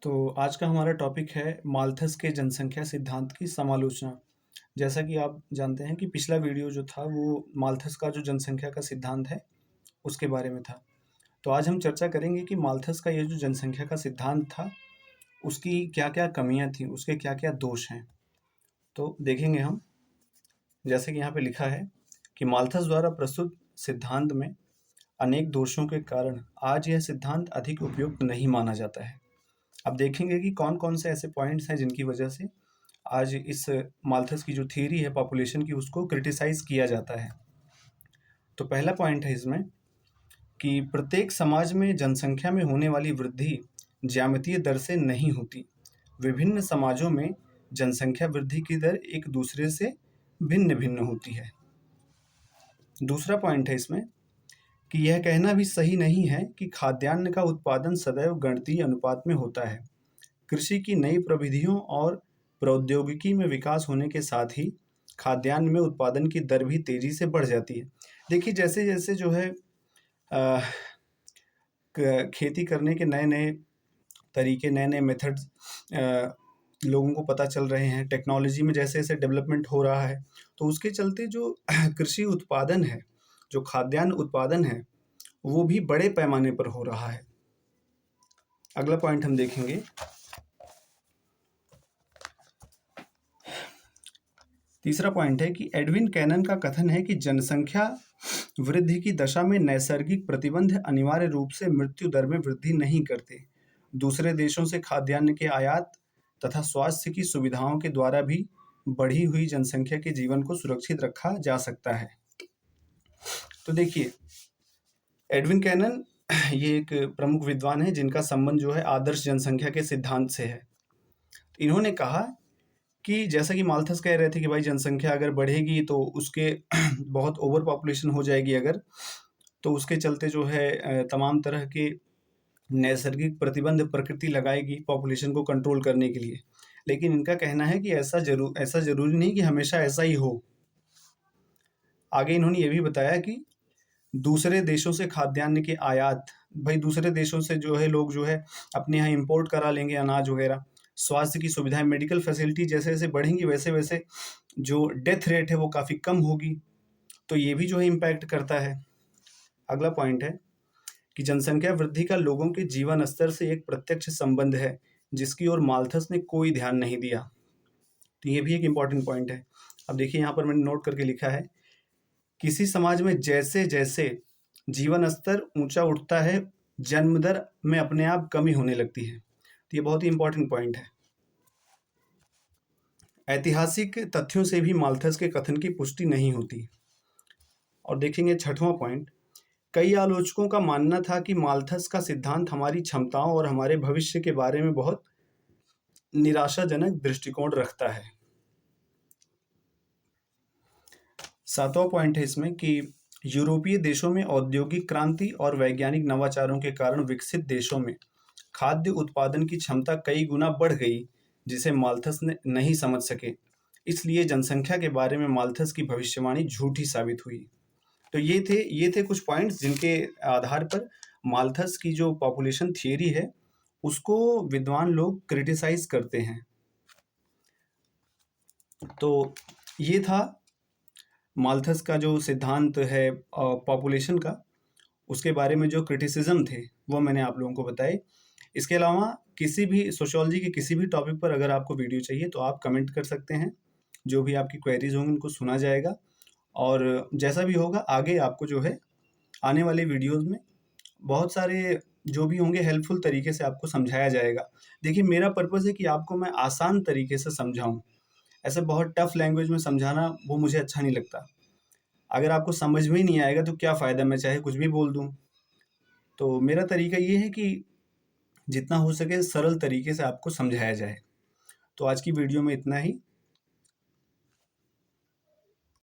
तो आज का हमारा टॉपिक है माल्थस के जनसंख्या सिद्धांत की समालोचना। जैसा कि आप जानते हैं कि पिछला वीडियो जो था वो माल्थस का जो जनसंख्या का सिद्धांत है उसके बारे में था। तो आज हम चर्चा करेंगे कि माल्थस का ये जो जनसंख्या का सिद्धांत था उसकी क्या-क्या कमियां थीं, उसके क्या-क्या दोष हैं। तो देखेंगे हम, जैसे कि यहाँ पे लिखा है कि माल्थस द्वारा प्रस्तुत सिद्धांत में अनेक दोषों के कारण आज यह सिद्धांत अधिक उपयुक्त नहीं माना जाता है। अब देखेंगे कि कौन-कौन से ऐसे पॉइंट्स हैं जिनकी वजह से आज इस माल्थस की जो थ्योरी है पॉपुलेशन की उसको क्रिटिसाइज किया जाता है। तो पहला पॉइंट है इसमें कि प्रत्येक समाज में जनसंख्या में होने वाली वृद्धि ज्यामितीय दर से नहीं होती। विभिन्न समाजों में जनसंख्या वृद्धि की दर एक दूसरे से भिन्न-भिन्न होती है। दूसरा पॉइंट है इसमें कि यह कहना भी सही नहीं है कि खाद्यान्न का उत्पादन सदैव गणितीय अनुपात में होता है। कृषि की नई प्रविधियों और प्रौद्योगिकी में विकास होने के साथ ही खाद्यान्न में उत्पादन की दर भी तेजी से बढ़ जाती है। देखिए जैसे-जैसे जो है अ, क खेती करने के नए-नए तरीके, नए-नए मेथड्स लोगों को पता चल रहे हैं, टेक्नोलॉजी में जैसे-जैसे डेवलपमेंट हो रहा है, तो उसके चलते जो कृषि उत्पादन है, जो खाद्यान्न उत्पादन है, वो भी बड़े पैमाने पर हो रहा है। अगला पॉइंट हम देखेंगे। तीसरा पॉइंट है कि एडविन कैनन का कथन है कि जनसंख्या वृद्धि की दशा में नैसर्गिक प्रतिबंध अनिवार्य रूप से मृत्यु दर में वृद्धि नहीं करते। दूसरे देशों से खाद्यान्न के आयात तथा स्वास्थ्य की सुविधाओं के द्वारा भी बढ़ी हुई जनसंख्या के जीवन को सुरक्षित रखा जा सकता है। तो देखिए, एडविन कैनन ये एक प्रमुख विद्वान है जिनका संबंध जो है आदर्श जनसंख्या के सिद्धांत से है। इन्होंने कहा कि जैसा कि माल्थस कह रहे थे कि भाई जनसंख्या अगर बढ़ेगी तो उसके बहुत ओवर पॉपुलेशन हो जाएगी अगर, तो उसके चलते जो है तमाम तरह के नैसर्गिक प्रतिबंध प्रकृति लगाएगी पॉपुलेशन को कंट्रोल करने के लिए। लेकिन इनका कहना है कि ऐसा ज़रूरी नहीं कि हमेशा ऐसा ही हो। आगे इन्होंने ये भी बताया कि दूसरे देशों से खाद्यान्न के आयात, भाई दूसरे देशों से जो है लोग जो है अपने यहाँ इम्पोर्ट करा लेंगे अनाज वगैरह। स्वास्थ्य की सुविधाएं, मेडिकल फैसिलिटी जैसे-जैसे बढ़ेंगी वैसे-वैसे जो डेथ रेट है वो काफ़ी कम होगी, तो ये भी जो है इम्पैक्ट करता है। अगला पॉइंट है कि जनसंख्या वृद्धि का लोगों के जीवन स्तर से एक प्रत्यक्ष संबंध है, जिसकी ओर माल्थस ने कोई ध्यान नहीं दिया। तो ये भी एक इम्पॉर्टेंट पॉइंट है। अब देखिए यहाँ पर मैंने नोट करके लिखा है, किसी समाज में जैसे-जैसे जीवन स्तर ऊँचा उठता है, जन्म दर में अपने आप कमी होने लगती है। तो ये बहुत ही इम्पोर्टेंट पॉइंट है। ऐतिहासिक तथ्यों से भी माल्थस के कथन की पुष्टि नहीं होती। और देखेंगे छठवां पॉइंट, कई आलोचकों का मानना था कि माल्थस का सिद्धांत हमारी क्षमताओं और हमारे भविष्य के बारे में बहुत निराशाजनक दृष्टिकोण रखता है। सातवां पॉइंट है इसमें कि यूरोपीय देशों में औद्योगिक क्रांति और वैज्ञानिक नवाचारों के कारण विकसित देशों में खाद्य उत्पादन की क्षमता कई गुना बढ़ गई, जिसे माल्थस ने नहीं समझ सके। इसलिए जनसंख्या के बारे में माल्थस की भविष्यवाणी झूठी साबित हुई। तो ये थे कुछ पॉइंट्स जिनके आधार पर माल्थस की जो पॉपुलेशन थियरी है उसको विद्वान लोग क्रिटिसाइज करते हैं। तो ये था माल्थस का जो सिद्धांत है पॉपुलेशन का, उसके बारे में जो क्रिटिसिज्म थे वो मैंने आप लोगों को बताए। इसके अलावा किसी भी सोशियोलॉजी के किसी भी टॉपिक पर अगर आपको वीडियो चाहिए तो आप कमेंट कर सकते हैं। जो भी आपकी क्वेरीज होंगी उनको सुना जाएगा, और जैसा भी होगा आगे आपको जो है आने वाले वीडियोस में बहुत सारे जो भी होंगे हेल्पफुल तरीके से आपको समझाया जाएगा। देखिए मेरा पर्पज़ है कि आपको मैं आसान तरीके से समझाऊँ। ऐसे बहुत टफ लैंग्वेज में समझाना वो मुझे अच्छा नहीं लगता। अगर आपको समझ में ही नहीं आएगा तो क्या फ़ायदा, मैं चाहे कुछ भी बोल दूँ। तो मेरा तरीका ये है कि जितना हो सके सरल तरीके से आपको समझाया जाए। तो आज की वीडियो में इतना ही।